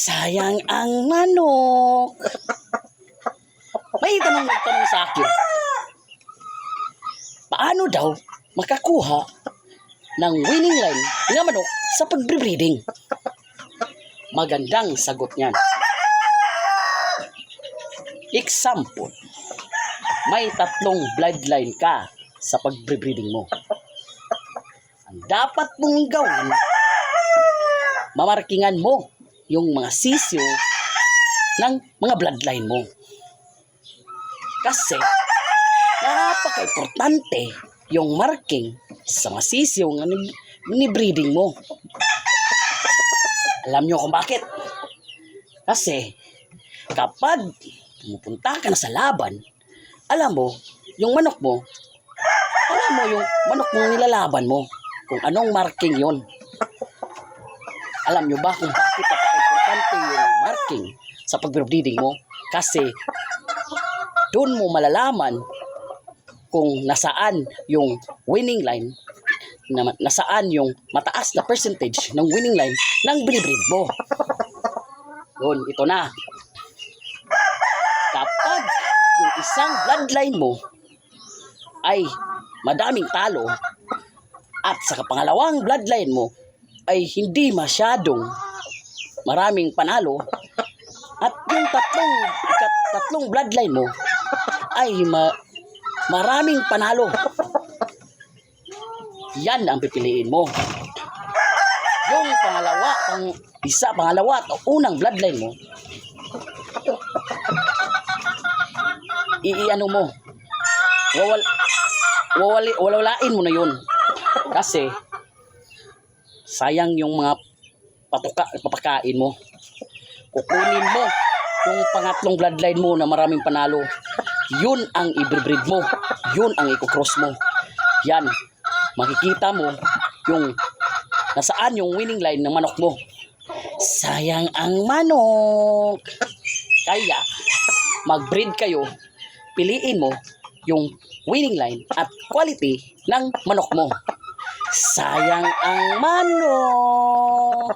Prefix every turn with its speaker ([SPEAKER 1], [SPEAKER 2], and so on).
[SPEAKER 1] Sayang ang manok. May nagtanong sa akin, paano daw makakuha ng winning line ng manok sa pagbre-breeding? Magandang sagot niyan. Example, may 3 bloodline ka sa pagbre-breeding mo. Ang dapat mong gawin, mamarkingan mo yung mga sisyo ng mga bloodline mo. Kasi napaka-importante yung marking sa mga sisyo ng ni-breeding mo. Alam nyo kung bakit? Kasi kapag pumupunta ka na sa laban, alam mo yung manok mo mong nilalaban mo, kung anong marking yon. Alam nyo ba kung bakit napaka-importante yung marking sa pag-breeding mo? Kasi doon mo malalaman kung nasaan yung winning line, nasaan yung mataas na percentage ng winning line ng binibreed mo. Yun, ito na. Kapag yung isang bloodline mo ay madaming talo at sa pangalawang bloodline mo ay hindi masyadong maraming panalo at yung tatlong bloodline mo ay maraming panalo, yan ang pipiliin mo. Yung pangalawa at unang bloodline mo, iiano mo, wawalain mo na yun. Kasi sayang yung mga papakain mo. Kukunin mo yung pangatlong bloodline mo na maraming panalo. Yun ang i-breed mo. Yun ang i-cross mo. Yan, makikita mo yung nasaan yung winning line ng manok mo. Sayang ang manok. Kaya mag-breed kayo, piliin mo yung winning line at quality ng manok mo. Sayang ang manok.